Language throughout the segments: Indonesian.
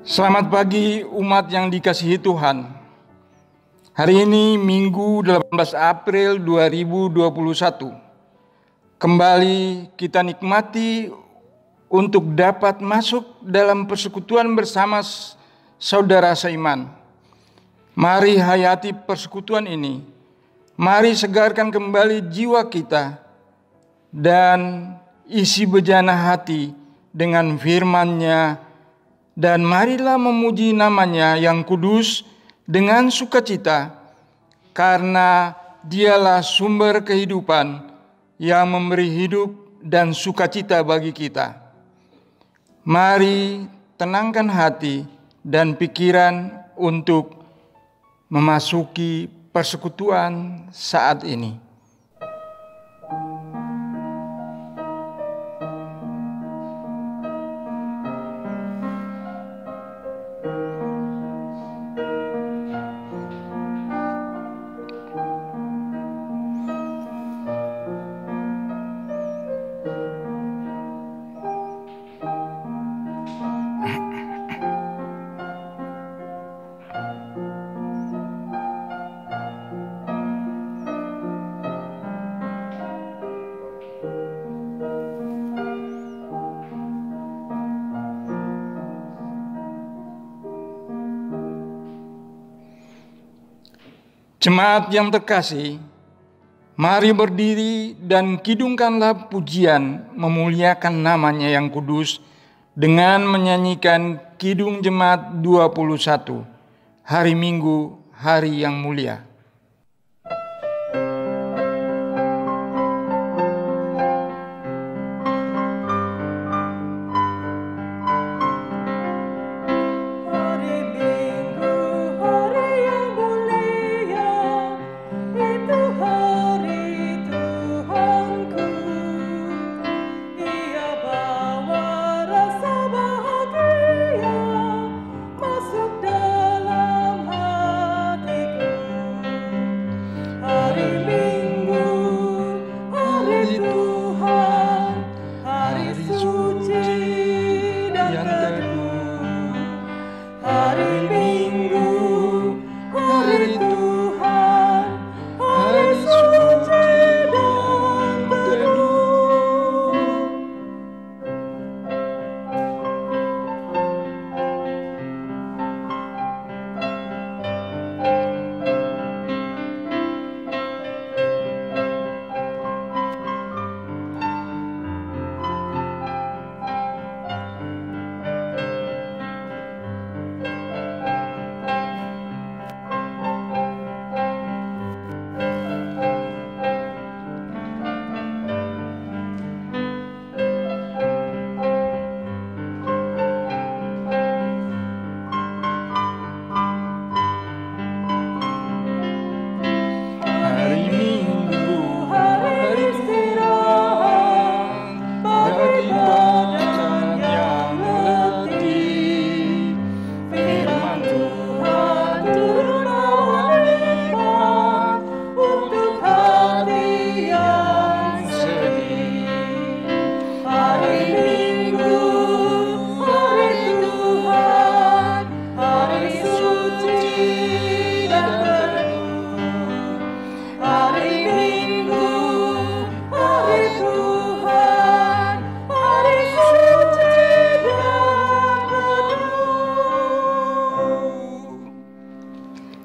Selamat pagi umat yang dikasihi Tuhan. Hari ini Minggu 18 April 2021. Kembali kita nikmati untuk dapat masuk dalam persekutuan bersama saudara seiman. Mari hayati persekutuan ini. Mari segarkan kembali jiwa kita dan isi bejana hati dengan firman-Nya. Dan marilah memuji namanya yang kudus dengan sukacita, karena dialah sumber kehidupan yang memberi hidup dan sukacita bagi kita. Mari tenangkan hati dan pikiran untuk memasuki persekutuan saat ini. Jemaat yang terkasih, mari berdiri dan kidungkanlah pujian memuliakan namanya yang kudus dengan menyanyikan Kidung Jemaat 21, Hari Minggu, Hari yang Mulia.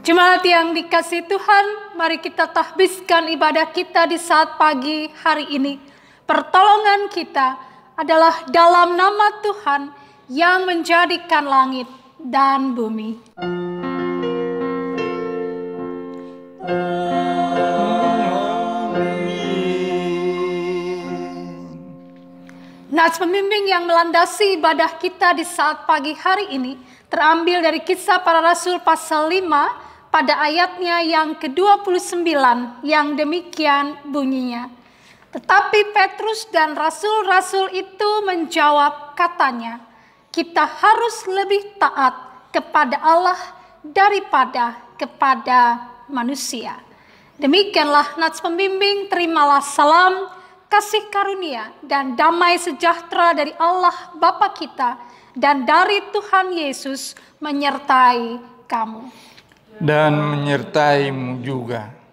Jemaat yang dikasihi Tuhan, mari kita tahbiskan ibadah kita di saat pagi hari ini. Pertolongan kita adalah dalam nama Tuhan yang menjadikan langit dan bumi. Nats pembimbing yang melandasi ibadah kita di saat pagi hari ini terambil dari Kisah Para Rasul pasal 5 pada ayatnya yang ke-29 yang demikian bunyinya. Tetapi Petrus dan rasul-rasul itu menjawab, katanya, kita harus lebih taat kepada Allah daripada kepada manusia. Demikianlah nats pembimbing, terimalah salam, kasih karunia dan damai sejahtera dari Allah Bapa kita dan dari Tuhan Yesus menyertai kamu. Dan menyertaimu juga.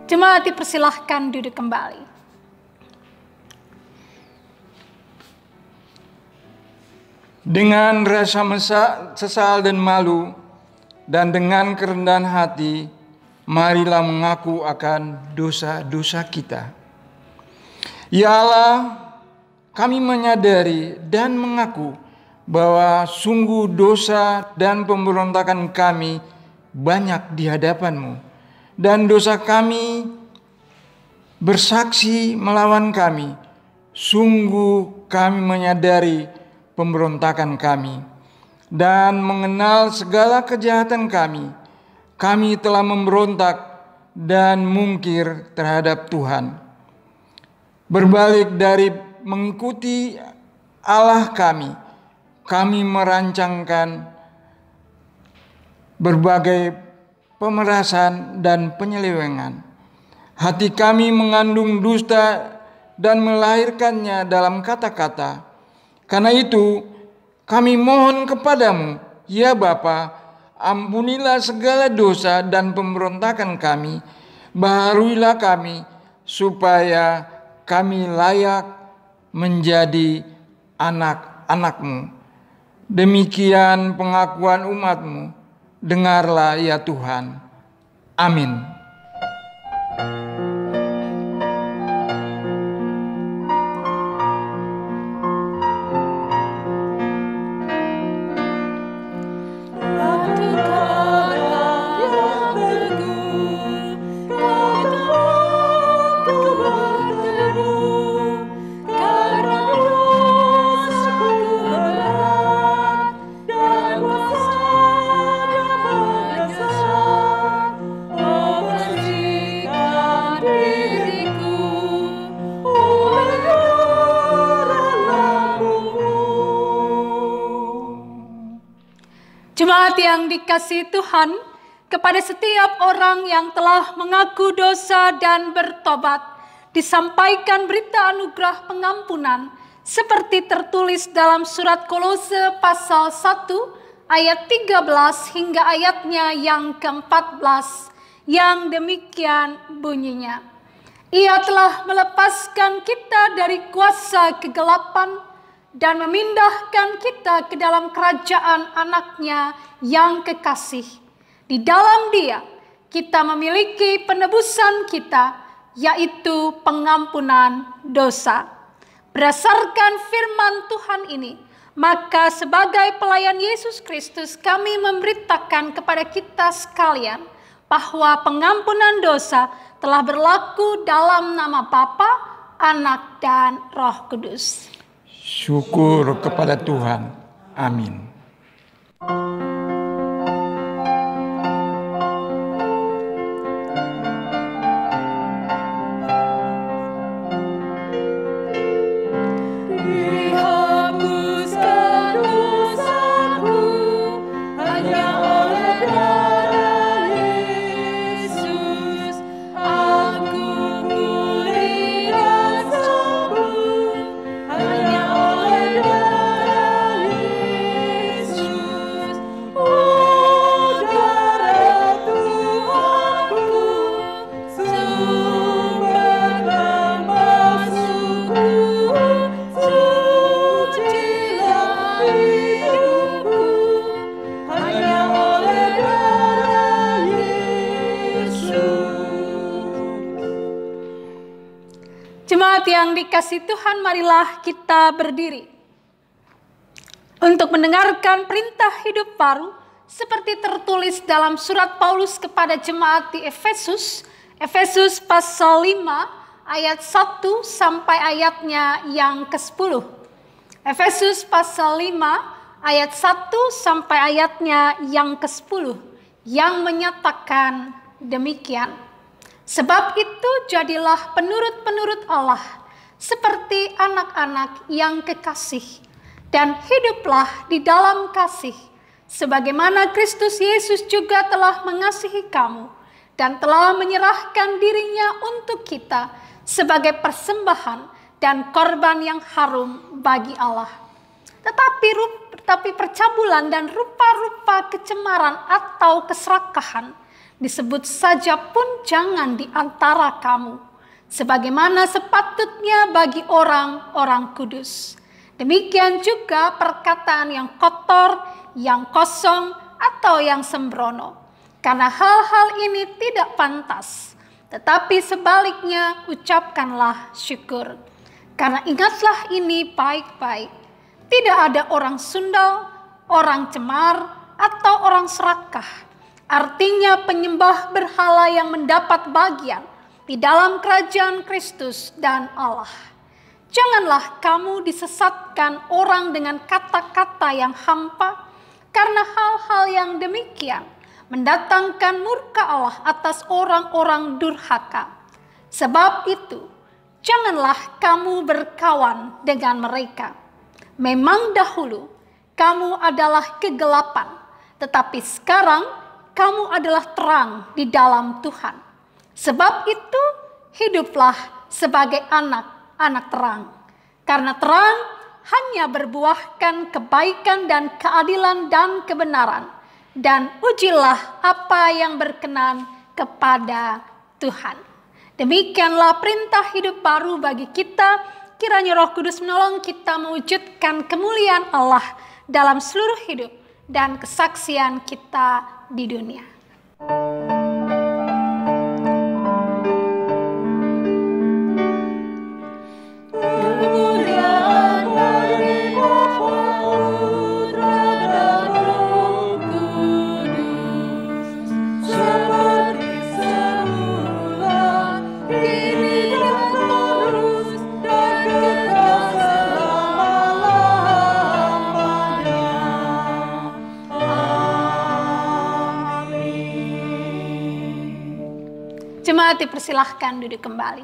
Jemaat dipersilahkan duduk kembali. Dengan rasa sesal dan malu, dan dengan kerendahan hati, marilah mengaku akan dosa-dosa kita. Ya Allah, kami menyadari dan mengaku bahwa sungguh dosa dan pemberontakan kami banyak di hadapan-Mu. Dan dosa kami bersaksi melawan kami. Sungguh kami menyadari pemberontakan kami dan mengenal segala kejahatan kami. Kami telah memberontak dan mungkir terhadap Tuhan. Berbalik dari mengikuti Allah kami merancangkan berbagai pemerasan dan penyelewengan. Hati kami mengandung dusta dan melahirkannya dalam kata-kata. Karena itu, kami mohon kepadamu, ya Bapa, ampunilah segala dosa dan pemberontakan kami. Baharuilah kami, supaya kami layak menjadi anak-anak-Mu. Demikian pengakuan umat-Mu. Dengarlah ya Tuhan. Amin. Jemaat yang dikasihi Tuhan, kepada setiap orang yang telah mengaku dosa dan bertobat, disampaikan berita anugerah pengampunan seperti tertulis dalam surat Kolose pasal 1 ayat 13 hingga ayatnya yang ke-14, yang demikian bunyinya. Ia telah melepaskan kita dari kuasa kegelapan dan memindahkan kita ke dalam kerajaan anaknya yang kekasih. Di dalam Dia kita memiliki penebusan kita, yaitu pengampunan dosa. Berdasarkan firman Tuhan ini, maka sebagai pelayan Yesus Kristus kami memberitakan kepada kita sekalian bahwa pengampunan dosa telah berlaku dalam nama Bapa, Anak, dan Roh Kudus. Syukur kepada Tuhan. Amin. Jemaat yang dikasihi Tuhan, marilah kita berdiri untuk mendengarkan perintah hidup baru seperti tertulis dalam surat Paulus kepada jemaat di Efesus, Efesus pasal 5 ayat 1 sampai ayatnya yang ke-10. Efesus pasal 5 ayat 1 sampai ayatnya yang ke-10 yang menyatakan demikian. Sebab itu jadilah penurut-penurut Allah seperti anak-anak yang kekasih, dan hiduplah di dalam kasih, sebagaimana Kristus Yesus juga telah mengasihi kamu dan telah menyerahkan dirinya untuk kita sebagai persembahan dan korban yang harum bagi Allah. Tetapi percabulan dan rupa-rupa kecemaran atau keserakahan disebut saja pun jangan di antara kamu, sebagaimana sepatutnya bagi orang-orang kudus. Demikian juga perkataan yang kotor, yang kosong, atau yang sembrono. Karena hal-hal ini tidak pantas, tetapi sebaliknya ucapkanlah syukur. Karena ingatlah ini baik-baik, tidak ada orang sundal, orang cemar, atau orang serakah, artinya penyembah berhala yang mendapat bagian di dalam kerajaan Kristus dan Allah. Janganlah kamu disesatkan orang dengan kata-kata yang hampa, karena hal-hal yang demikian mendatangkan murka Allah atas orang-orang durhaka. Sebab itu, janganlah kamu berkawan dengan mereka. Memang dahulu kamu adalah kegelapan, tetapi sekarang kamu adalah terang di dalam Tuhan. Sebab itu hiduplah sebagai anak-anak terang. Karena terang hanya berbuahkan kebaikan dan keadilan dan kebenaran. Dan ujilah apa yang berkenan kepada Tuhan. Demikianlah perintah hidup baru bagi kita. Kiranya Roh Kudus menolong kita mewujudkan kemuliaan Allah dalam seluruh hidup dan kesaksian kita di dunia. Jemaat dipersilahkan duduk kembali.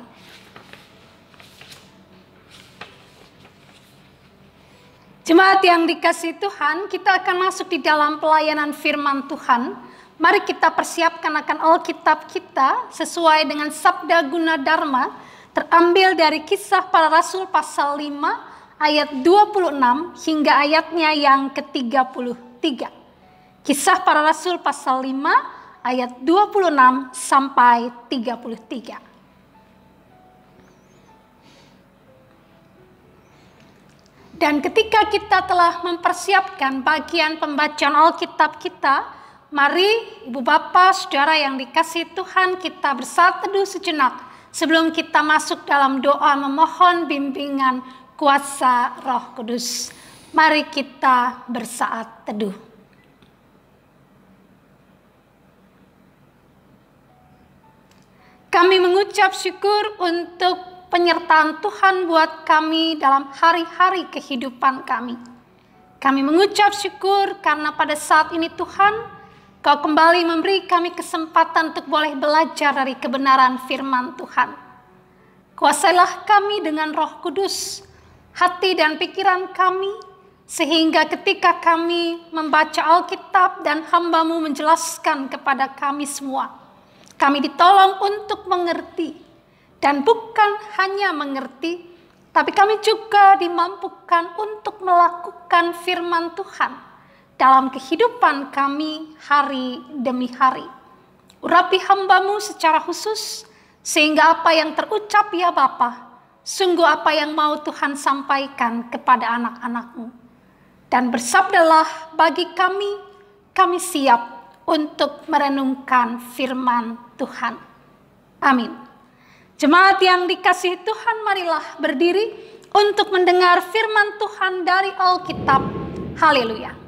Jemaat yang dikasihi Tuhan, kita akan masuk di dalam pelayanan firman Tuhan. Mari kita persiapkan akan Alkitab kita sesuai dengan Sabda Guna Dharma, terambil dari Kisah Para Rasul pasal 5 ayat 26 hingga ayatnya yang ke-33. Kisah Para Rasul pasal 5 ayat 26 sampai 33. Dan ketika kita telah mempersiapkan bagian pembacaan Alkitab kita, mari Ibu Bapa, Saudara yang dikasihi Tuhan, kita bersaat teduh sejenak sebelum kita masuk dalam doa memohon bimbingan kuasa Roh Kudus. Mari kita bersaat teduh. Kami mengucap syukur untuk penyertaan Tuhan buat kami dalam hari-hari kehidupan kami. Kami mengucap syukur karena pada saat ini Tuhan, Kau kembali memberi kami kesempatan untuk boleh belajar dari kebenaran firman Tuhan. Kuasailah kami dengan Roh Kudus, hati dan pikiran kami, sehingga ketika kami membaca Alkitab dan hamba-Mu menjelaskan kepada kami semua, kami ditolong untuk mengerti, dan bukan hanya mengerti, tapi kami juga dimampukan untuk melakukan firman Tuhan dalam kehidupan kami hari demi hari. Urapi hamba-Mu secara khusus, sehingga apa yang terucap ya Bapa, sungguh apa yang mau Tuhan sampaikan kepada anak-anak-Mu. Dan bersabdalah bagi kami siap untuk merenungkan firman Tuhan. Amin. Jemaat yang dikasihi Tuhan, marilah berdiri untuk mendengar firman Tuhan dari Alkitab. Haleluya.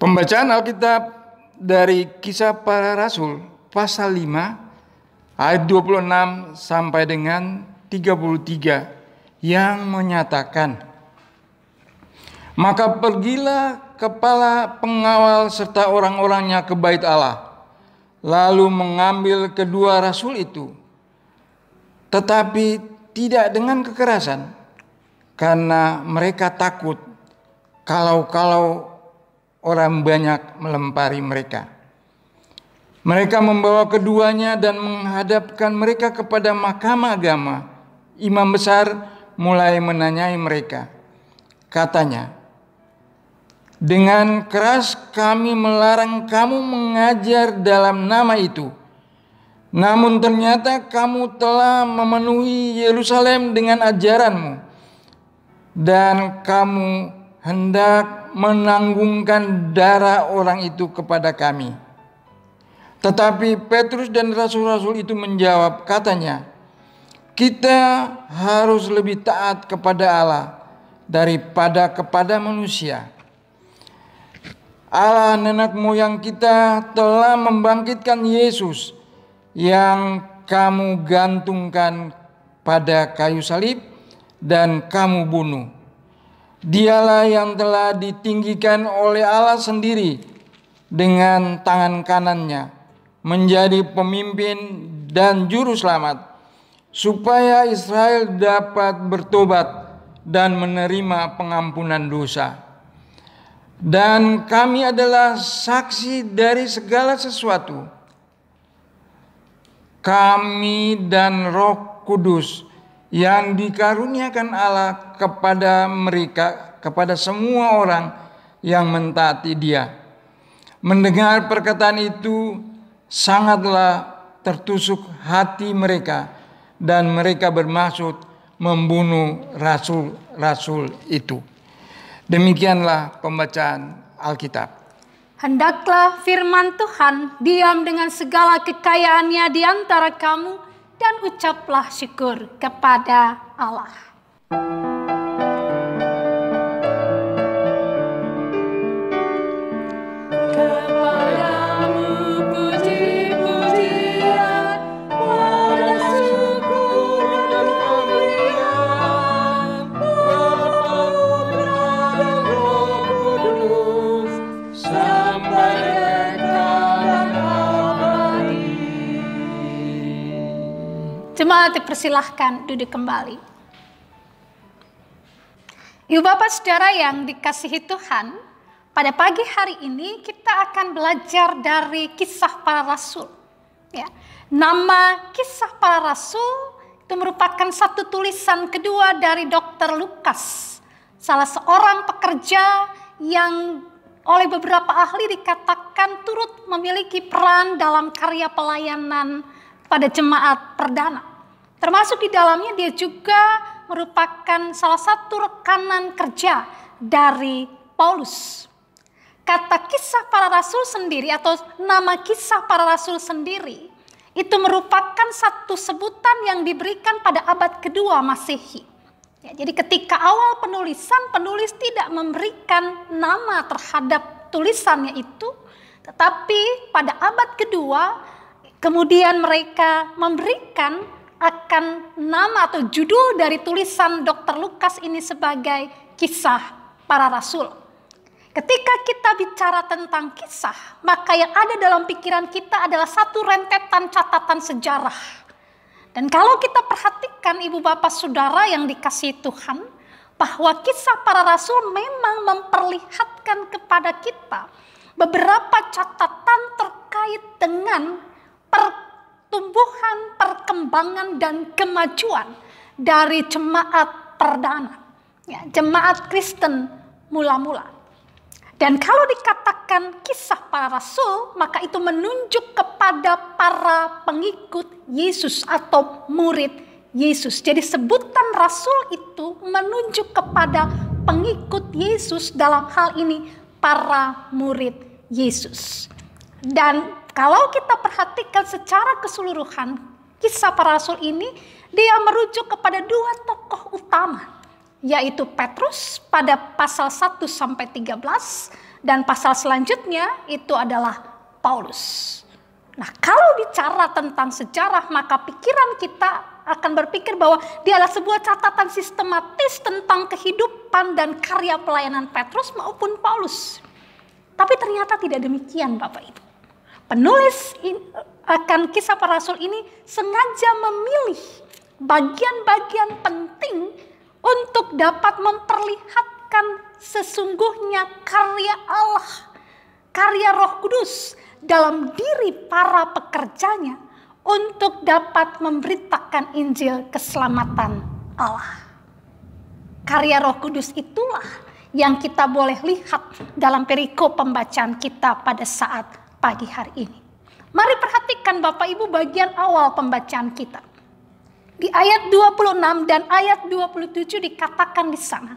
Pembacaan Alkitab dari Kisah Para Rasul pasal 5 ayat 26 sampai dengan 33 yang menyatakan, "Maka pergilah kepala pengawal serta orang-orangnya ke bait Allah, lalu mengambil kedua rasul itu, tetapi tidak dengan kekerasan, karena mereka takut kalau orang banyak melempari mereka. Mereka membawa keduanya dan menghadapkan mereka kepada mahkamah agama. Imam besar mulai menanyai mereka. Katanya, 'Dengan keras kami melarang kamu mengajar dalam nama itu. Namun ternyata kamu telah memenuhi Yerusalem dengan ajaranmu, dan kamu hendak menanggungkan darah orang itu kepada kami.' Tetapi Petrus dan rasul-rasul itu menjawab, katanya, 'Kita harus lebih taat kepada Allah daripada kepada manusia. Allah nenek moyang kita telah membangkitkan Yesus yang kamu gantungkan pada kayu salib dan kamu bunuh. Dialah yang telah ditinggikan oleh Allah sendiri dengan tangan kanannya menjadi pemimpin dan juru selamat, supaya Israel dapat bertobat dan menerima pengampunan dosa. Dan kami adalah saksi dari segala sesuatu. Kami dan Roh Kudus yang dikaruniakan Allah kepada mereka, kepada semua orang yang mentaati Dia. Mendengar perkataan itu, sangatlah tertusuk hati mereka, dan mereka bermaksud membunuh rasul-rasul itu." Demikianlah pembacaan Alkitab. Hendaklah firman Tuhan diam dengan segala kekayaannya di antara kamu, dan ucaplah syukur kepada Allah. Jemaat dipersilahkan duduk kembali. Ibu bapak saudara yang dikasihi Tuhan, pada pagi hari ini kita akan belajar dari Kisah Para Rasul. Ya, nama Kisah Para Rasul itu merupakan satu tulisan kedua dari Dr. Lukas, salah seorang pekerja yang oleh beberapa ahli dikatakan turut memiliki peran dalam karya pelayanan pada jemaat perdana. Termasuk di dalamnya dia juga merupakan salah satu rekanan kerja dari Paulus. Kata Kisah Para Rasul sendiri atau nama Kisah Para Rasul sendiri itu merupakan satu sebutan yang diberikan pada abad kedua Masehi. Ya, jadi ketika awal penulisan, penulis tidak memberikan nama terhadap tulisannya itu, tetapi pada abad kedua kemudian mereka memberikan akan nama atau judul dari tulisan Dr. Lukas ini sebagai Kisah Para Rasul. Ketika kita bicara tentang kisah, maka yang ada dalam pikiran kita adalah satu rentetan catatan sejarah. Dan kalau kita perhatikan ibu bapak saudara yang dikasihi Tuhan, bahwa Kisah Para Rasul memang memperlihatkan kepada kita beberapa catatan terkait dengan pertumbuhan, perkembangan, dan kemajuan dari jemaat perdana, ya, jemaat Kristen mula-mula. Dan kalau dikatakan kisah para rasul, maka itu menunjuk kepada para pengikut Yesus atau murid Yesus. Jadi sebutan rasul itu menunjuk kepada pengikut Yesus, dalam hal ini para murid Yesus. Dan kalau kita perhatikan secara keseluruhan kisah para rasul ini, dia merujuk kepada dua tokoh utama, yaitu Petrus pada pasal 1 sampai 13 dan pasal selanjutnya itu adalah Paulus. Nah, kalau bicara tentang sejarah, maka pikiran kita akan berpikir bahwa dia adalah sebuah catatan sistematis tentang kehidupan dan karya pelayanan Petrus maupun Paulus. Tapi ternyata tidak demikian, Bapak Ibu. Penulis akan kisah para rasul ini sengaja memilih bagian-bagian penting untuk dapat memperlihatkan sesungguhnya karya Allah, karya Roh Kudus dalam diri para pekerjanya untuk dapat memberitakan Injil keselamatan Allah. Karya Roh Kudus itulah yang kita boleh lihat dalam perikop pembacaan kita pada saat pagi hari ini. Mari perhatikan Bapak Ibu bagian awal pembacaan kita. Di ayat 26 dan ayat 27 dikatakan di sana,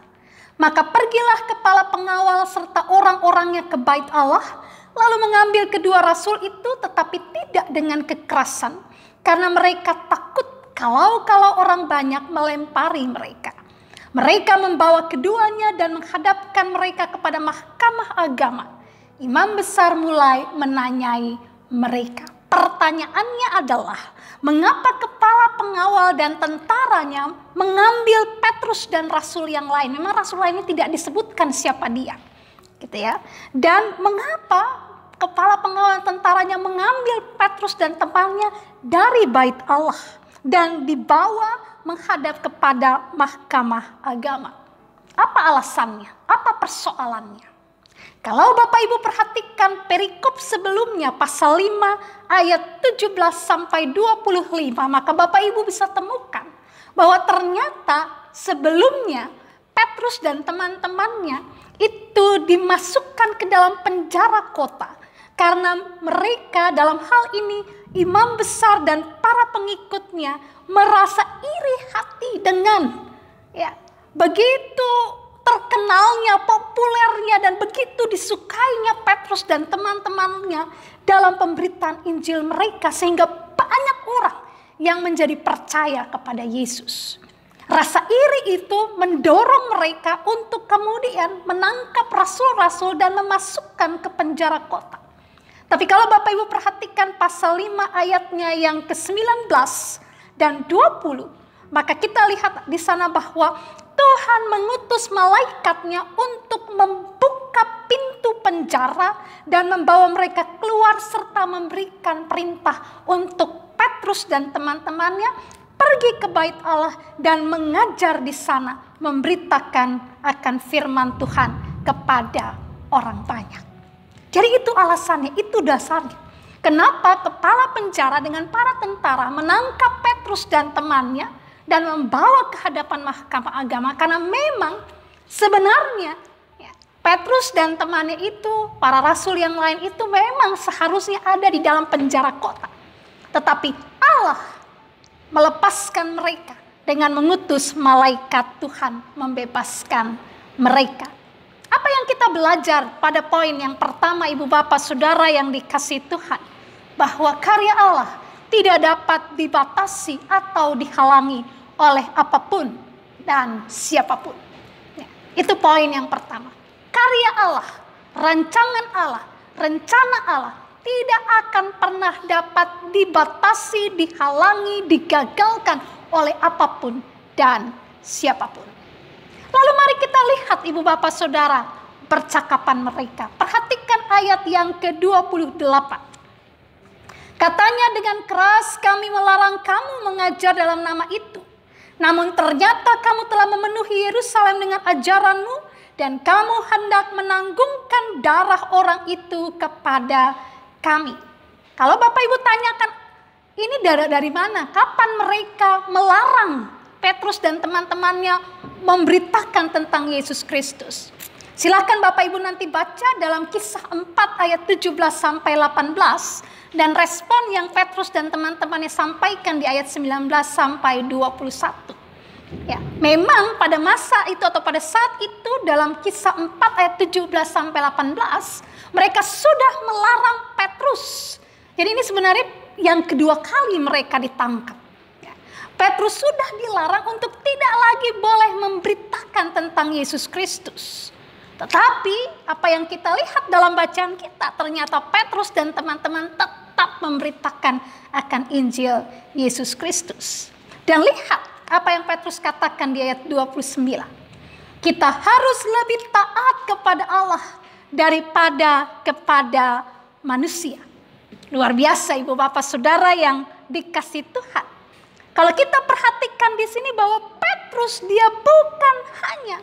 maka pergilah kepala pengawal serta orang-orangnya ke bait Allah, lalu mengambil kedua rasul itu, tetapi tidak dengan kekerasan, karena mereka takut kalau orang banyak melempari mereka. Mereka membawa keduanya dan menghadapkan mereka kepada mahkamah agama. Imam besar mulai menanyai mereka. Pertanyaannya adalah, mengapa kepala pengawal dan tentaranya mengambil Petrus dan rasul yang lain? Memang rasul lainnya tidak disebutkan siapa dia, gitu ya. Dan mengapa kepala pengawal dan tentaranya mengambil Petrus dan temannya dari bait Allah dan dibawa menghadap kepada mahkamah agama? Apa alasannya? Apa persoalannya? Kalau Bapak Ibu perhatikan perikop sebelumnya pasal 5 ayat 17 sampai 25, maka Bapak Ibu bisa temukan bahwa ternyata sebelumnya Petrus dan teman-temannya itu dimasukkan ke dalam penjara kota karena mereka dalam hal ini imam besar dan para pengikutnya merasa iri hati dengan begitu terkenalnya, populernya, dan begitu disukainya Petrus dan teman-temannya dalam pemberitaan Injil mereka, sehingga banyak orang yang menjadi percaya kepada Yesus. Rasa iri itu mendorong mereka untuk kemudian menangkap rasul-rasul dan memasukkan ke penjara kota. Tapi kalau Bapak Ibu perhatikan pasal 5 ayatnya yang ke-19 dan 20, maka kita lihat di sana bahwa Tuhan mengutus malaikatnya untuk membuka pintu penjara dan membawa mereka keluar serta memberikan perintah untuk Petrus dan teman-temannya pergi ke bait Allah dan mengajar di sana, memberitakan akan firman Tuhan kepada orang banyak. Jadi itu alasannya, itu dasarnya. Kenapa kepala penjara dengan para tentara menangkap Petrus dan temannya dan membawa ke hadapan mahkamah agama? Karena memang sebenarnya Petrus dan temannya itu, para rasul yang lain itu memang seharusnya ada di dalam penjara kota. Tetapi Allah melepaskan mereka dengan mengutus malaikat Tuhan membebaskan mereka. Apa yang kita belajar pada poin yang pertama, Ibu Bapak Saudara yang dikasihi Tuhan? Bahwa karya Allah tidak dapat dibatasi atau dihalangi oleh apapun dan siapapun. Itu poin yang pertama. Karya Allah, rancangan Allah, rencana Allah tidak akan pernah dapat dibatasi, dihalangi, digagalkan oleh apapun dan siapapun. Lalu mari kita lihat Ibu Bapak Saudara percakapan mereka. Perhatikan ayat yang ke-28. Katanya, dengan keras kami melarang kamu mengajar dalam nama itu. Namun ternyata kamu telah memenuhi Yerusalem dengan ajaranmu dan kamu hendak menanggungkan darah orang itu kepada kami. Kalau Bapak Ibu tanyakan, ini dari mana? Kapan mereka melarang Petrus dan teman-temannya memberitakan tentang Yesus Kristus? Silakan Bapak Ibu nanti baca dalam Kisah 4 ayat 17 sampai 18 dan respon yang Petrus dan teman-temannya sampaikan di ayat 19 sampai 21. Ya, memang pada masa itu atau pada saat itu dalam Kisah 4 ayat 17 sampai 18 mereka sudah melarang Petrus. Jadi ini sebenarnya yang kedua kali mereka ditangkap. Petrus sudah dilarang untuk tidak lagi boleh memberitakan tentang Yesus Kristus. Tetapi apa yang kita lihat dalam bacaan kita, ternyata Petrus dan teman-teman tetap memberitakan akan Injil Yesus Kristus. Dan lihat apa yang Petrus katakan di ayat 29. Kita harus lebih taat kepada Allah daripada kepada manusia. Luar biasa Ibu Bapak Saudara yang dikasih Tuhan. Kalau kita perhatikan di sini bahwa Petrus dia bukan hanya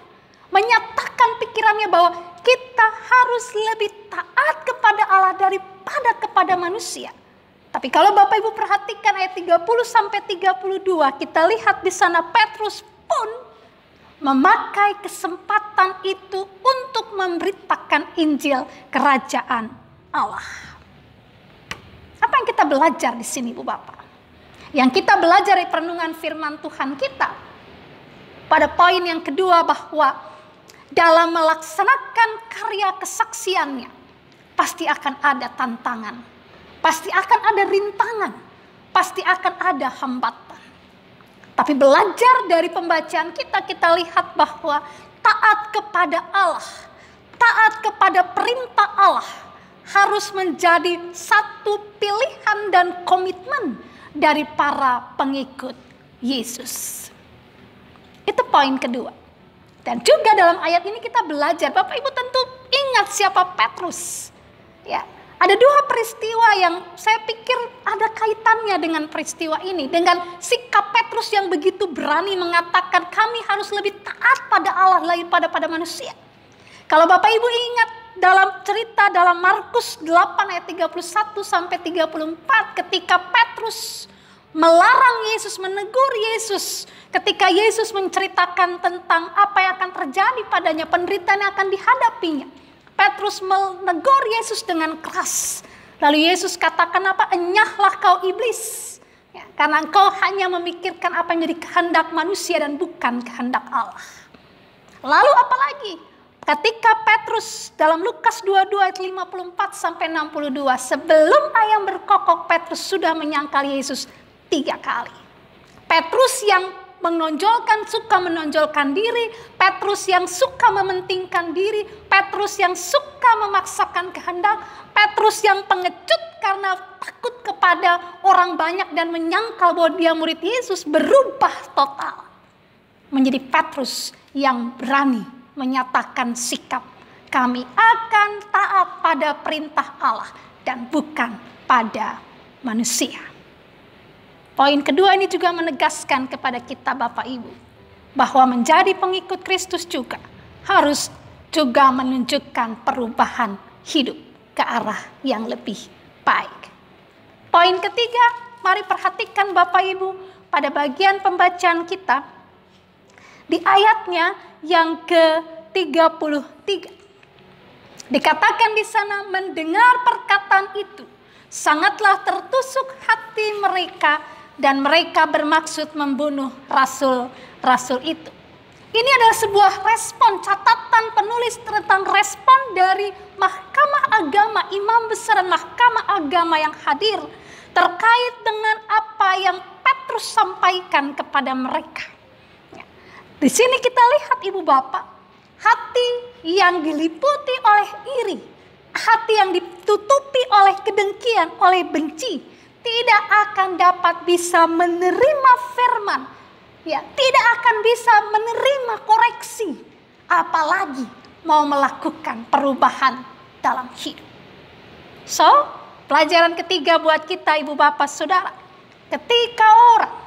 menyatakan pikirannya bahwa kita harus lebih taat kepada Allah daripada kepada manusia. Tapi kalau Bapak Ibu perhatikan ayat 30 sampai 32, kita lihat di sana Petrus pun memakai kesempatan itu untuk memberitakan Injil kerajaan Allah. Apa yang kita belajar di sini, Bu Bapak? Yang kita belajar dari perenungan firman Tuhan kita pada poin yang kedua bahwa dalam melaksanakan karya kesaksiannya pasti akan ada tantangan, pasti akan ada rintangan, pasti akan ada hambatan. Tapi belajar dari pembacaan kita, kita lihat bahwa taat kepada Allah, taat kepada perintah Allah harus menjadi satu pilihan dan komitmen dari para pengikut Yesus. Itu poin kedua. Dan juga dalam ayat ini kita belajar, Bapak Ibu tentu ingat siapa Petrus. Ya, ada dua peristiwa yang saya pikir ada kaitannya dengan peristiwa ini. Dengan sikap Petrus yang begitu berani mengatakan kami harus lebih taat pada Allah daripada pada manusia. Kalau Bapak Ibu ingat dalam cerita dalam Markus 8 ayat 31 sampai 34 ketika Petrus melarang Yesus, menegur Yesus ketika Yesus menceritakan tentang apa yang akan terjadi padanya, penderitaan yang akan dihadapinya. Petrus menegur Yesus dengan keras. Lalu Yesus katakan apa? Enyahlah kau iblis. Ya, karena engkau hanya memikirkan apa yang jadi kehendak manusia dan bukan kehendak Allah. Lalu apa lagi? Ketika Petrus dalam Lukas 22 ayat 54 sampai 62, sebelum ayam berkokok Petrus sudah menyangkal Yesus 3 kali. Petrus yang suka menonjolkan diri, Petrus yang suka mementingkan diri, Petrus yang suka memaksakan kehendak, Petrus yang pengecut karena takut kepada orang banyak dan menyangkal bahwa dia murid Yesus, berubah total menjadi Petrus yang berani menyatakan sikap, kami akan taat pada perintah Allah dan bukan pada manusia. Poin kedua ini juga menegaskan kepada kita Bapak Ibu bahwa menjadi pengikut Kristus juga harus juga menunjukkan perubahan hidup ke arah yang lebih baik. Poin ketiga, mari perhatikan Bapak Ibu pada bagian pembacaan kita di ayatnya yang ke-33. Dikatakan di sana, mendengar perkataan itu sangatlah tertusuk hati mereka dan mereka bermaksud membunuh rasul-rasul itu. Ini adalah sebuah respon, catatan penulis tentang respon dari Mahkamah Agama, imam besar dan Mahkamah Agama yang hadir terkait dengan apa yang Petrus sampaikan kepada mereka. Di sini kita lihat Ibu Bapak, hati yang diliputi oleh iri, hati yang ditutupi oleh kedengkian, oleh benci, tidak akan dapat bisa menerima firman, ya, tidak akan bisa menerima koreksi, apalagi mau melakukan perubahan dalam hidup. So, pelajaran ketiga buat kita Ibu Bapak Saudara, ketika orang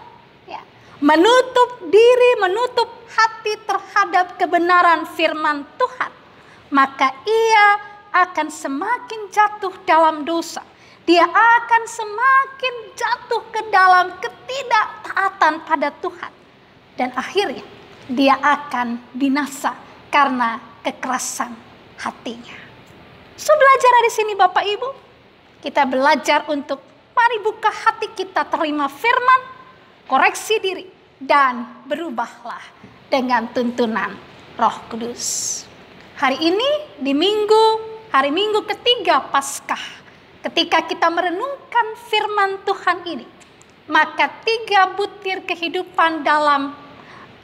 menutup diri, menutup hati terhadap kebenaran firman Tuhan, maka ia akan semakin jatuh dalam dosa dia akan semakin jatuh ke dalam ketidaktaatan pada Tuhan. Dan akhirnya dia akan binasa karena kekerasan hatinya. So, belajar di sini Bapak Ibu. Kita belajar untuk mari buka hati kita terima firman, koreksi diri, dan berubahlah dengan tuntunan Roh Kudus. Hari ini di hari Minggu ketiga Paskah, ketika kita merenungkan firman Tuhan ini, maka 3 butir kehidupan dalam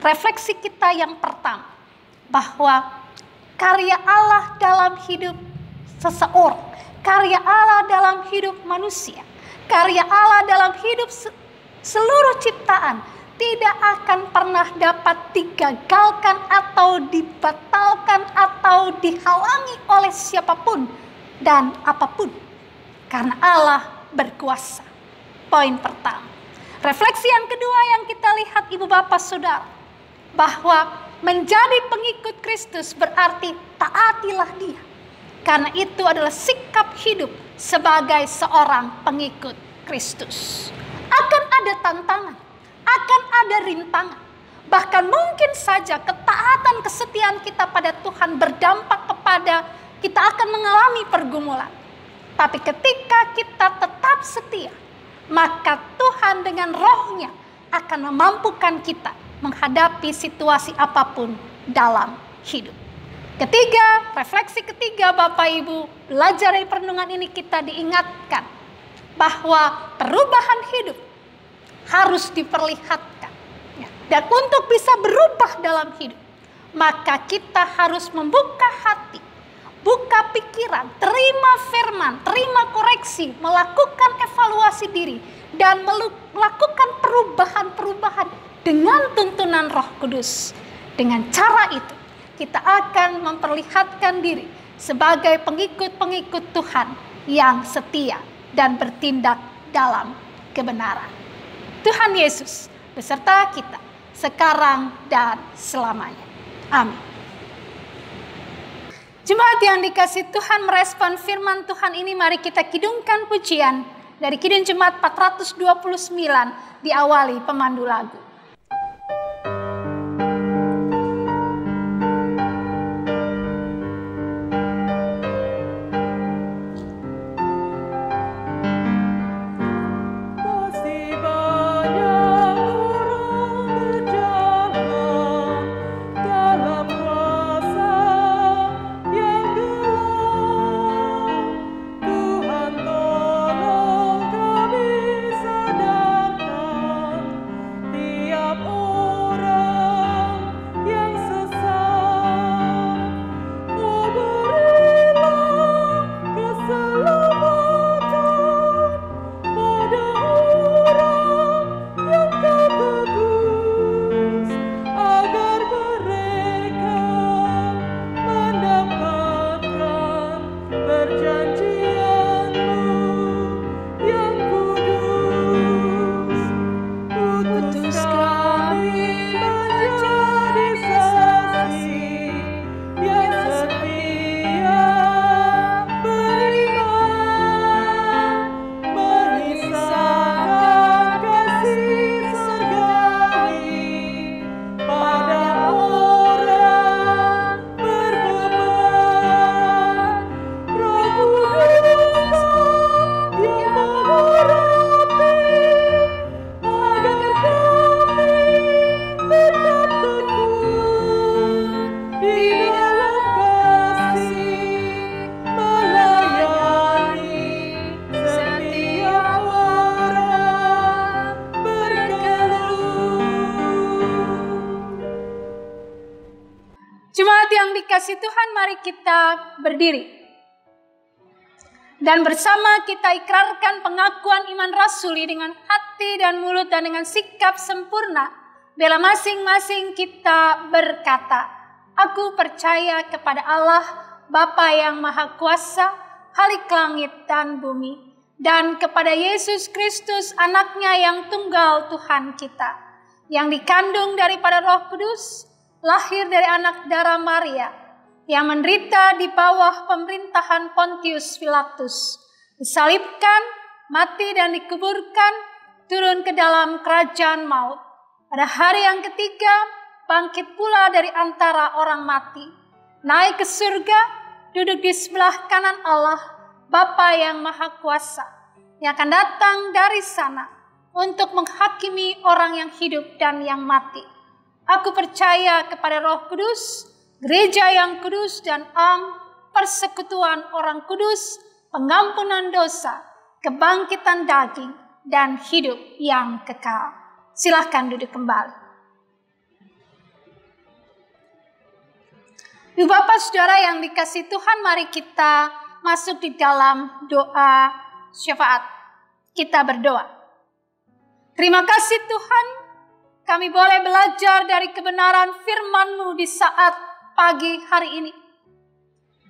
refleksi kita yang pertama, bahwa karya Allah dalam hidup seseorang, karya Allah dalam hidup manusia, karya Allah dalam hidup seluruh ciptaan tidak akan pernah dapat digagalkan atau dibatalkan atau dihalangi oleh siapapun dan apapun. Karena Allah berkuasa. Poin pertama. Refleksi yang kedua yang kita lihat Ibu Bapak Saudara, bahwa menjadi pengikut Kristus berarti taatilah Dia. Karena itu adalah sikap hidup sebagai seorang pengikut Kristus. Akan ada tantangan, akan ada rintangan. Bahkan mungkin saja ketaatan kesetiaan kita pada Tuhan berdampak kepada kita akan mengalami pergumulan. Tapi ketika kita tetap setia, maka Tuhan dengan Roh-Nya akan memampukan kita menghadapi situasi apapun dalam hidup. Ketiga, refleksi ketiga Bapak Ibu, belajar dari perenungan ini kita diingatkan bahwa perubahan hidup harus diperlihatkan. Dan untuk bisa berubah dalam hidup, maka kita harus membuka hati, buka pikiran, terima firman, terima koreksi, melakukan evaluasi diri, dan melakukan perubahan-perubahan dengan tuntunan Roh Kudus. Dengan cara itu, kita akan memperlihatkan diri sebagai pengikut-pengikut Tuhan yang setia dan bertindak dalam kebenaran. Tuhan Yesus beserta kita sekarang dan selamanya. Amin. Jemaat yang dikasihi Tuhan, merespon firman Tuhan ini, mari kita kidungkan pujian dari Kidung Jemaat 429 diawali pemandu lagu. Dikasih Tuhan, mari kita berdiri dan bersama kita ikrarkan pengakuan iman rasuli dengan hati dan mulut dan dengan sikap sempurna. Bila masing-masing kita berkata, aku percaya kepada Allah Bapa yang Maha Kuasa, Khalik langit dan bumi, dan kepada Yesus Kristus anaknya yang tunggal Tuhan kita, yang dikandung daripada Roh Kudus, lahir dari anak darah Maria, yang menderita di bawah pemerintahan Pontius Pilatus, disalibkan, mati dan dikuburkan, turun ke dalam kerajaan maut. Pada hari yang ketiga, bangkit pula dari antara orang mati, naik ke surga, duduk di sebelah kanan Allah, Bapa yang Maha Kuasa, yang akan datang dari sana untuk menghakimi orang yang hidup dan yang mati. Aku percaya kepada Roh Kudus, gereja yang kudus dan am, persekutuan orang kudus, pengampunan dosa, kebangkitan daging, dan hidup yang kekal. Silahkan duduk kembali. Ibu Bapak Saudara yang dikasihi Tuhan, mari kita masuk di dalam doa syafaat. Kita berdoa. Terima kasih Tuhan, kami boleh belajar dari kebenaran firman-Mu di saat pagi hari ini.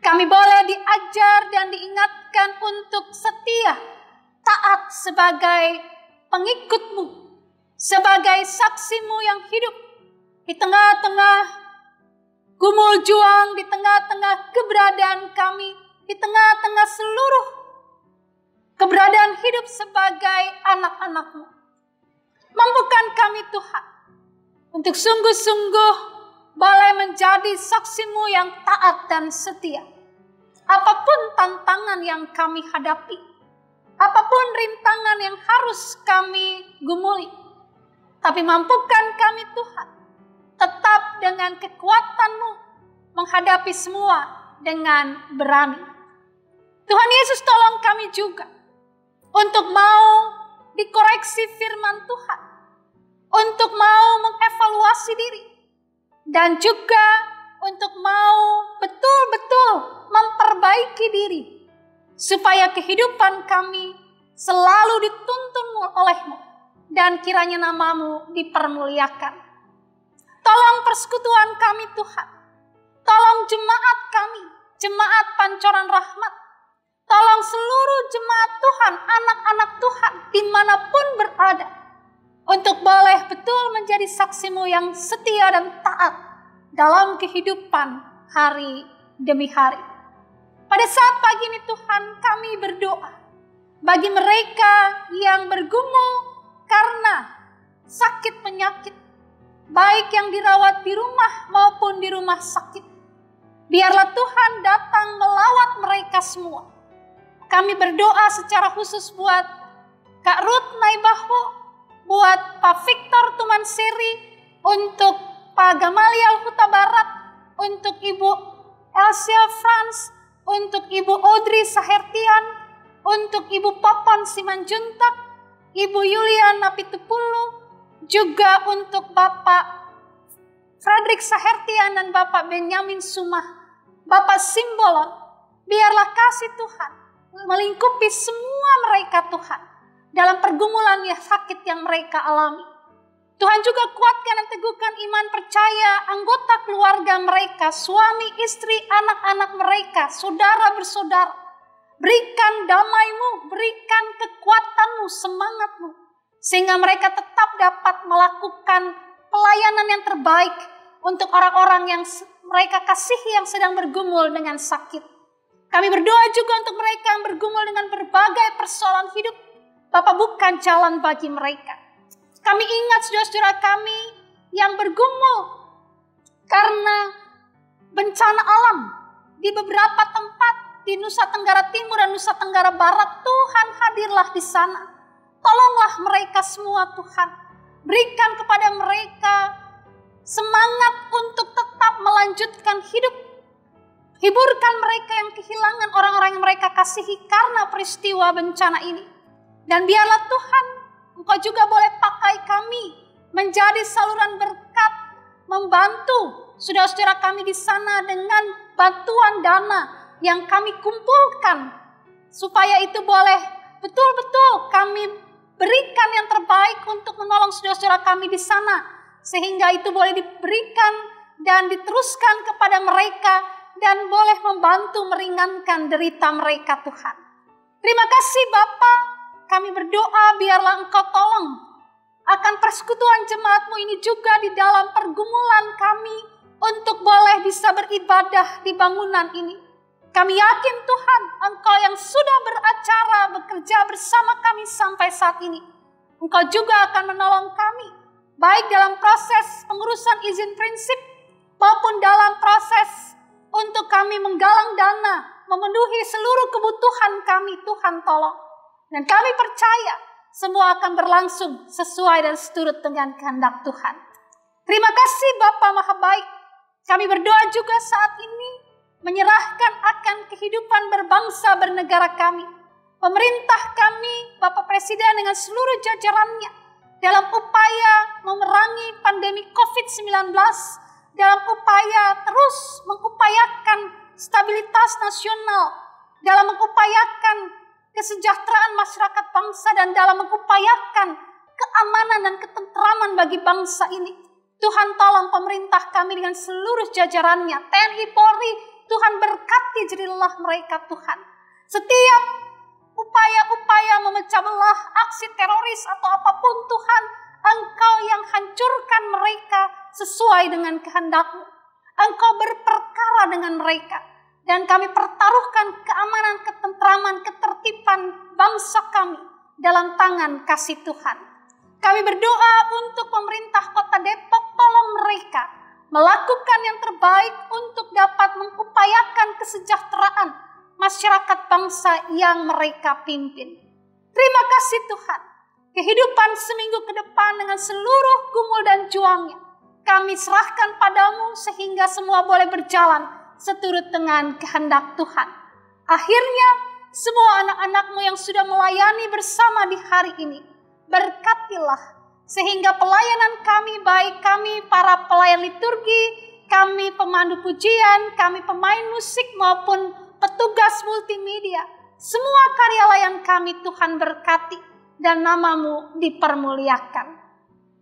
Kami boleh diajar dan diingatkan untuk setia, taat sebagai pengikut-Mu, sebagai saksi-Mu yang hidup di tengah-tengah gumul juang, di tengah-tengah keberadaan kami, di tengah-tengah seluruh keberadaan hidup sebagai anak-anak-Mu. Mampukan kami Tuhan untuk sungguh-sungguh boleh menjadi saksi-Mu yang taat dan setia. Apapun tantangan yang kami hadapi, apapun rintangan yang harus kami gumuli, tapi mampukan kami Tuhan tetap dengan kekuatan-Mu menghadapi semua dengan berani. Tuhan Yesus, tolong kami juga untuk mau dikoreksi firman Tuhan, untuk mau mengevaluasi diri, dan juga untuk mau betul-betul memperbaiki diri, supaya kehidupan kami selalu dituntun oleh-Mu, dan kiranya nama-Mu dipermuliakan. Tolong persekutuan kami Tuhan, tolong jemaat kami, jemaat Pancoran Rahmat, tolong seluruh jemaat Tuhan, anak-anak Tuhan dimanapun berada, untuk boleh betul menjadi saksi-Mu yang setia dan taat dalam kehidupan hari demi hari. Pada saat pagi ini Tuhan, kami berdoa bagi mereka yang bergumul karena sakit penyakit, baik yang dirawat di rumah maupun di rumah sakit. Biarlah Tuhan datang melawat mereka semua. Kami berdoa secara khusus buat Kak Ruth Naibahu, buat Pak Victor Tumansiri, untuk Pak Gamaliel Huta Barat, untuk Ibu Elsia Frans, untuk Ibu Audrey Sahertian, untuk Ibu Popon Simanjuntak, Ibu Yulian Napitupulu, juga untuk Bapak Frederick Sahertian dan Bapak Benyamin Sumah, Bapak Simbolon. Biarlah kasih Tuhan melingkupi semua mereka Tuhan dalam pergumulan yang sakit yang mereka alami. Tuhan juga kuatkan dan teguhkan iman percaya anggota keluarga mereka, suami, istri, anak-anak mereka, saudara bersaudara. Berikan damai-Mu, berikan kekuatan-Mu, semangat-Mu, sehingga mereka tetap dapat melakukan pelayanan yang terbaik untuk orang-orang yang mereka kasihi yang sedang bergumul dengan sakit. Kami berdoa juga untuk mereka yang bergumul dengan berbagai persoalan hidup. Bapak, bukan jalan bagi mereka. Kami ingat saudara-saudara kami yang bergumul karena bencana alam di beberapa tempat di Nusa Tenggara Timur dan Nusa Tenggara Barat. Tuhan, hadirlah di sana. Tolonglah mereka semua Tuhan. Berikan kepada mereka semangat untuk tetap melanjutkan hidup. Hiburkan mereka yang kehilangan orang-orang yang mereka kasihi karena peristiwa bencana ini. Dan biarlah Tuhan, Engkau juga boleh pakai kami menjadi saluran berkat, membantu saudara-saudara kami di sana dengan bantuan dana yang kami kumpulkan, supaya itu boleh betul-betul kami berikan yang terbaik untuk menolong saudara-saudara kami di sana, sehingga itu boleh diberikan dan diteruskan kepada mereka dan boleh membantu meringankan derita mereka Tuhan. Terima kasih Bapa, kami berdoa biarlah Engkau tolong akan persekutuan jemaat-Mu ini juga di dalam pergumulan kami untuk boleh bisa beribadah di bangunan ini. Kami yakin Tuhan, Engkau yang sudah bekerja bersama kami sampai saat ini. Engkau juga akan menolong kami, baik dalam proses pengurusan izin prinsip, maupun dalam proses untuk kami menggalang dana, memenuhi seluruh kebutuhan kami. Tuhan tolong. Dan kami percaya semua akan berlangsung sesuai dan seturut dengan kehendak Tuhan. Terima kasih Bapa Maha Baik. Kami berdoa juga saat ini menyerahkan akan kehidupan berbangsa bernegara kami. Pemerintah kami, Bapak Presiden dengan seluruh jajarannya dalam upaya memerangi pandemi COVID-19, dalam upaya terus mengupayakan stabilitas nasional, dalam mengupayakan kesejahteraan masyarakat bangsa, dan dalam mengupayakan keamanan dan ketentraman bagi bangsa ini. Tuhan tolong pemerintah kami dengan seluruh jajarannya, TNI Polri, Tuhan berkati jerilah mereka Tuhan. Setiap upaya-upaya memecah belah, aksi teroris atau apapun Tuhan, Engkau yang hancurkan mereka sesuai dengan kehendak-Mu. Engkau berperkara dengan mereka. Dan kami pertaruhkan keamanan, ketentraman, ketertiban bangsa kami dalam tangan kasih Tuhan. Kami berdoa untuk pemerintah Kota Depok, tolong mereka melakukan yang terbaik untuk dapat mengupayakan kesejahteraan masyarakat bangsa yang mereka pimpin. Terima kasih Tuhan. Kehidupan seminggu ke depan dengan seluruh gumul dan juangnya, kami serahkan padamu sehingga semua boleh berjalan seturut dengan kehendak Tuhan. Akhirnya, semua anak-anakmu yang sudah melayani bersama di hari ini, berkatilah sehingga pelayanan kami, baik kami para pelayan liturgi, kami pemandu pujian, kami pemain musik maupun petugas multimedia, semua karya layan kami Tuhan berkati dan nama-Mu dipermuliakan.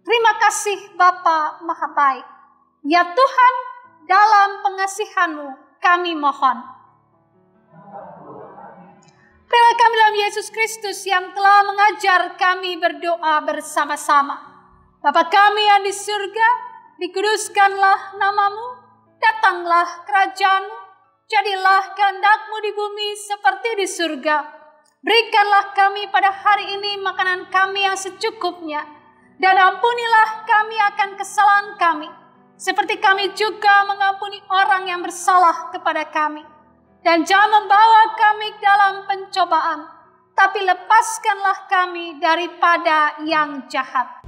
Terima kasih Bapa Maha Baik. Ya Tuhan, dalam pengasihan-Mu kami mohon. Berilah kami dalam Yesus Kristus yang telah mengajar kami berdoa bersama-sama. Bapa kami yang di surga, dikuduskanlah nama-Mu, datanglah kerajaan-Mu, jadilah kehendak-Mu di bumi seperti di surga. Berikanlah kami pada hari ini makanan kami yang secukupnya, dan ampunilah kami akan kesalahan kami, seperti kami juga mengampuni orang yang bersalah kepada kami. Dan jangan membawa kami dalam pencobaan, tapi lepaskanlah kami daripada yang jahat.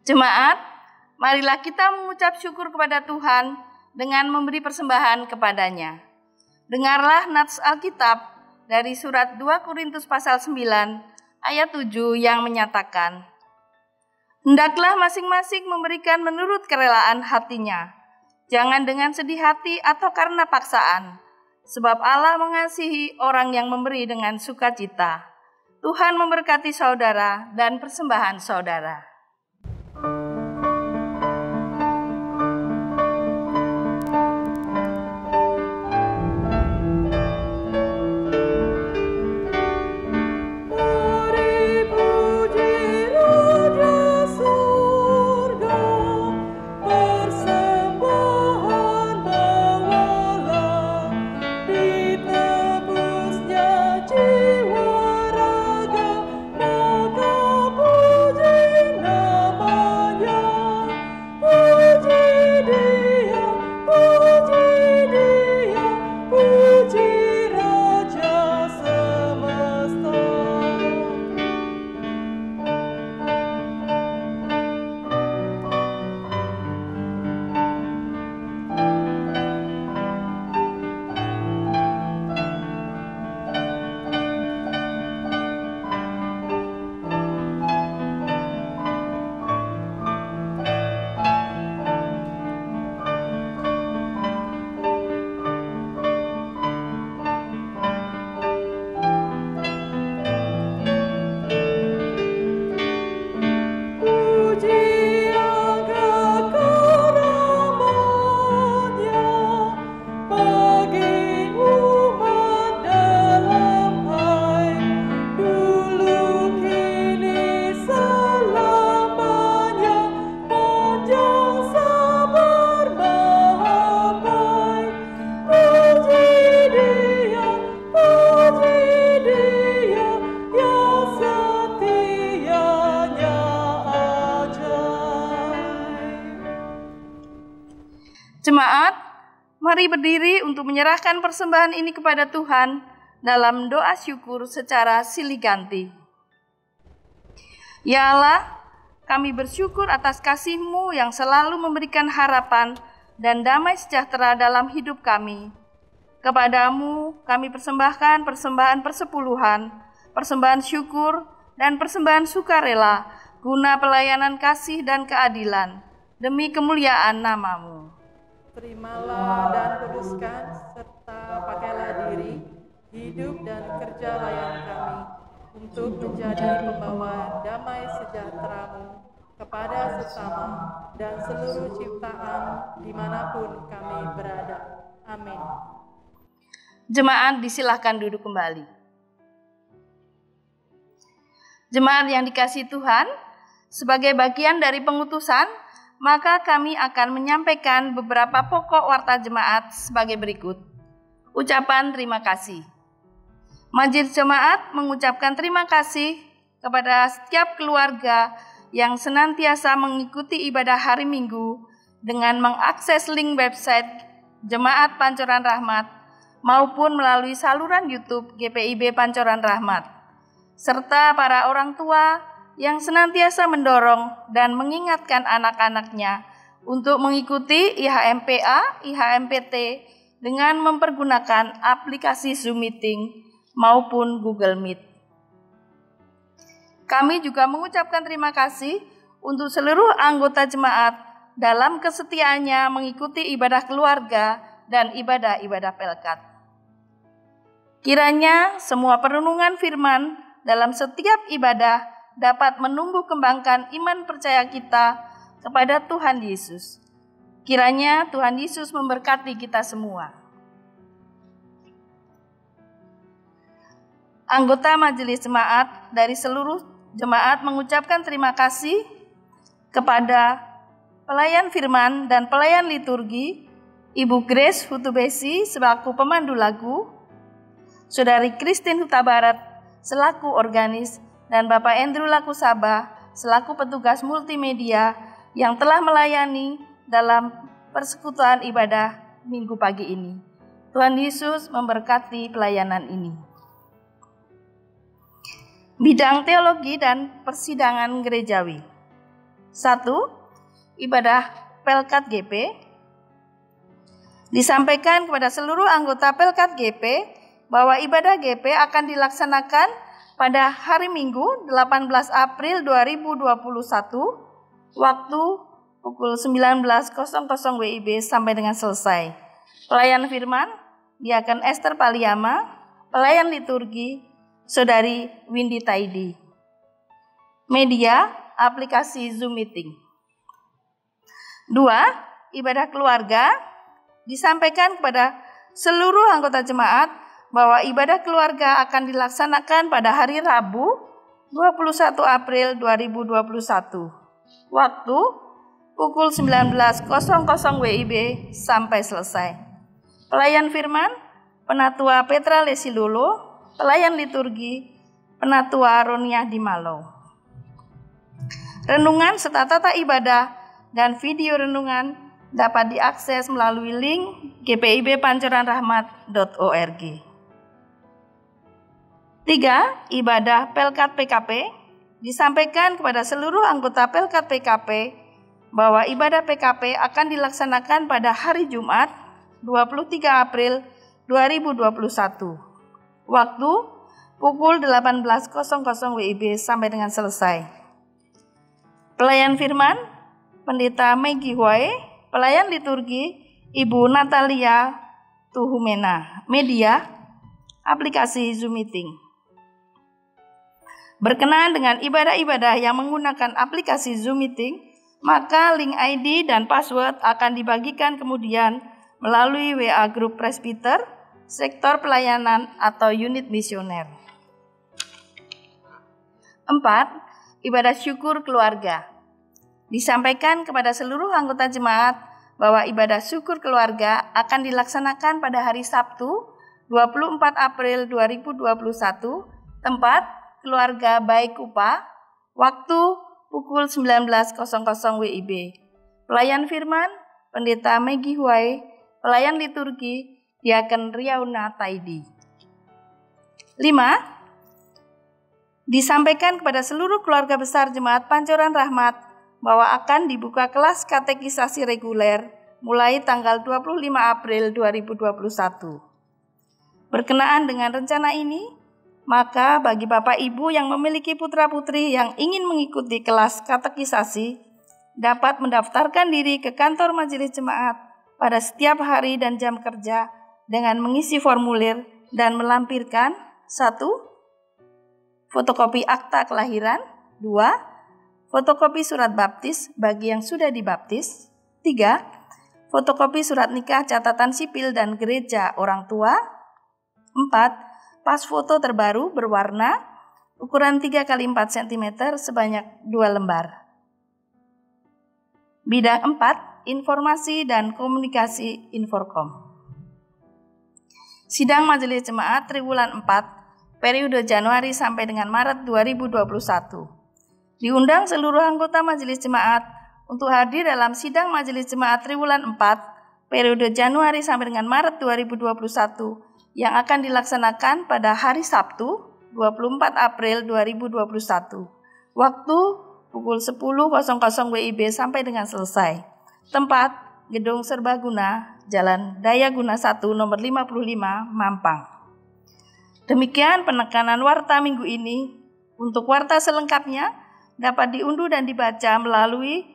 Jemaat, marilah kita mengucap syukur kepada Tuhan dengan memberi persembahan kepadanya. Dengarlah nats Alkitab dari surat 2 Korintus pasal 9 ayat 7 yang menyatakan, hendaklah masing-masing memberikan menurut kerelaan hatinya, jangan dengan sedih hati atau karena paksaan, sebab Allah mengasihi orang yang memberi dengan sukacita. Tuhan memberkati saudara dan persembahan saudara. Jiwa raga, maka puji Jemaat, mari berdiri untuk menyerahkan persembahan ini kepada Tuhan dalam doa syukur secara silih ganti. Ya Allah, kami bersyukur atas kasih-Mu yang selalu memberikan harapan dan damai sejahtera dalam hidup kami. Kepadamu kami persembahkan persembahan persepuluhan, persembahan syukur, dan persembahan sukarela guna pelayanan kasih dan keadilan demi kemuliaan nama-Mu. Terimalah dan kuduskan serta pakailah diri, hidup dan kerja layan kami untuk menjadi pembawa damai sejahtera-Mu kepada sesama dan seluruh ciptaan dimanapun kami berada. Amin. Jemaat disilahkan duduk kembali. Jemaat yang dikasihi Tuhan, sebagai bagian dari pengutusan, maka kami akan menyampaikan beberapa pokok warta jemaat sebagai berikut. Ucapan terima kasih. Majelis Jemaat mengucapkan terima kasih kepada setiap keluarga yang senantiasa mengikuti ibadah hari Minggu dengan mengakses link website Jemaat Pancoran Rahmat maupun melalui saluran YouTube GPIB Pancoran Rahmat, serta para orang tua yang senantiasa mendorong dan mengingatkan anak-anaknya untuk mengikuti IHMPA, IHMPT dengan mempergunakan aplikasi Zoom Meeting maupun Google Meet. Kami juga mengucapkan terima kasih untuk seluruh anggota jemaat dalam kesetiaannya mengikuti ibadah keluarga dan ibadah-ibadah Pelkat. Kiranya semua perenungan firman dalam setiap ibadah dapat menumbuh kembangkan iman percaya kita kepada Tuhan Yesus. Kiranya Tuhan Yesus memberkati kita semua. Anggota Majelis Jemaat dari seluruh jemaat mengucapkan terima kasih kepada pelayan firman dan pelayan liturgi, Ibu Grace Hutubesi selaku pemandu lagu, Saudari Christine Huta Barat selaku organis, dan Bapak Andrew Lakusaba selaku petugas multimedia yang telah melayani dalam persekutuan ibadah Minggu pagi ini. Tuhan Yesus memberkati pelayanan ini. Bidang teologi dan persidangan gerejawi. 1. Ibadah Pelkat GP. Disampaikan kepada seluruh anggota Pelkat GP bahwa ibadah GP akan dilaksanakan pada hari Minggu 18 April 2021 waktu pukul 19.00 WIB sampai dengan selesai. Pelayan firman Diaken Esther Paliama, pelayan liturgi Saudari Windy Taidi. Media aplikasi Zoom Meeting. 2. Ibadah keluarga disampaikan kepada seluruh anggota jemaat bahwa ibadah keluarga akan dilaksanakan pada hari Rabu 21 April 2021. Waktu pukul 19.00 WIB sampai selesai. Pelayan firman Penatua Petra Lesilolo, pelayan liturgi Penatua Ronia Dimalo. Renungan serta tata ibadah dan video renungan dapat diakses melalui link gpibpancoranrahmat.org. 3. Ibadah Pelkat PKP disampaikan kepada seluruh anggota Pelkat PKP bahwa ibadah PKP akan dilaksanakan pada hari Jumat 23 April 2021. Waktu pukul 18.00 WIB sampai dengan selesai. Pelayan firman Pendeta Maggie Huai, pelayan liturgi Ibu Natalia Tuhumena. Media aplikasi Zoom Meeting. Berkenaan dengan ibadah-ibadah yang menggunakan aplikasi Zoom Meeting, maka link ID dan password akan dibagikan kemudian melalui WA Grup Presbiter, Sektor Pelayanan atau Unit Misioner. 4. Ibadah syukur keluarga. Disampaikan kepada seluruh anggota jemaat bahwa ibadah syukur keluarga akan dilaksanakan pada hari Sabtu 24 April 2021, tempat keluarga Baik Kupa, waktu pukul 19.00 WIB. Pelayan firman Pendeta Maggie Huai, pelayan liturgi Diaken Riauna Taidi. 5. Disampaikan kepada seluruh keluarga besar Jemaat Pancoran Rahmat bahwa akan dibuka kelas katekisasi reguler mulai tanggal 25 April 2021. Berkenaan dengan rencana ini, maka bagi Bapak Ibu yang memiliki putra-putri yang ingin mengikuti kelas katekisasi, dapat mendaftarkan diri ke kantor Majelis Jemaat pada setiap hari dan jam kerja dengan mengisi formulir dan melampirkan 1. Fotokopi akta kelahiran. 2. Fotokopi surat baptis bagi yang sudah dibaptis. 3. Fotokopi surat nikah catatan sipil dan gereja orang tua. 4. Pas foto terbaru berwarna ukuran 3 x 4 cm sebanyak 2 lembar. Bidang 4. Informasi dan komunikasi Inforkom. Sidang Majelis Jemaat Triwulan 4 periode Januari sampai dengan Maret 2021. Diundang seluruh anggota Majelis Jemaat untuk hadir dalam sidang Majelis Jemaat Triwulan 4 periode Januari sampai dengan Maret 2021 yang akan dilaksanakan pada hari Sabtu 24 April 2021. Waktu pukul 10.00 WIB sampai dengan selesai. Tempat Gedung Serbaguna, Jalan Dayaguna 1 nomor 55, Mampang. Demikian penekanan warta minggu ini. Untuk warta selengkapnya dapat diunduh dan dibaca melalui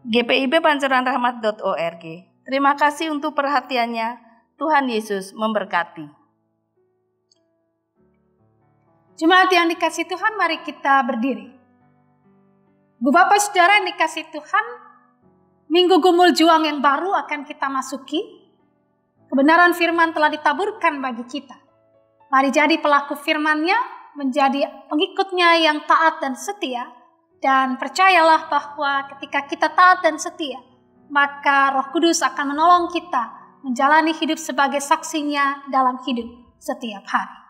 gpibpancoranrahmat.org. Terima kasih untuk perhatiannya. Tuhan Yesus memberkati. Jemaat yang dikasihi Tuhan, mari kita berdiri. Bu Bapak Saudara yang dikasihi Tuhan, Minggu Gumul Juang yang baru akan kita masuki. Kebenaran firman telah ditaburkan bagi kita. Mari jadi pelaku firman-Nya, menjadi pengikutnya yang taat dan setia. Dan percayalah bahwa ketika kita taat dan setia, maka Roh Kudus akan menolong kita menjalani hidup sebagai saksinya dalam hidup setiap hari.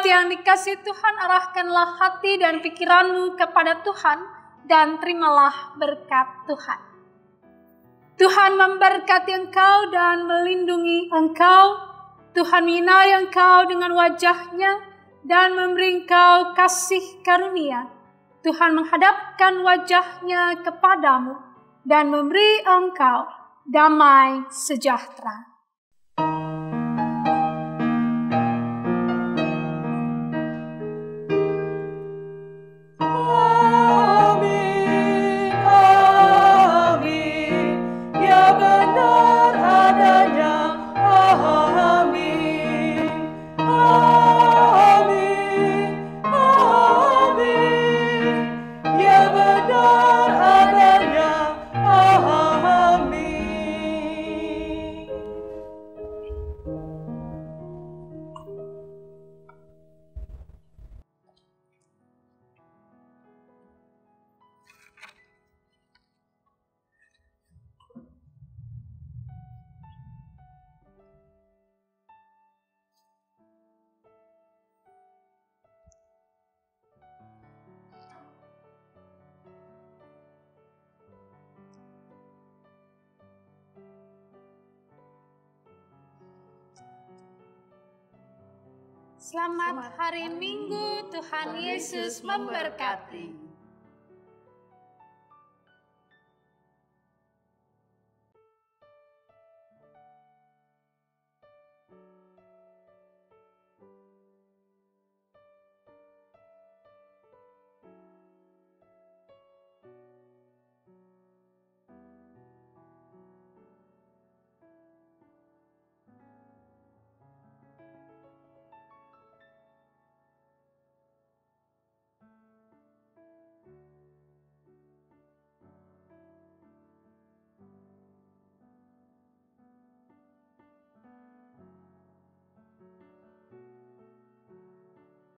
Yang dikasihi Tuhan, arahkanlah hati dan pikiranmu kepada Tuhan dan terimalah berkat Tuhan. Tuhan memberkati engkau dan melindungi engkau. Tuhan menyinari engkau dengan wajah-Nya dan memberi engkau kasih karunia. Tuhan menghadapkan wajah-Nya kepadamu dan memberi engkau damai sejahtera. Selamat hari Minggu, Tuhan Yesus memberkati.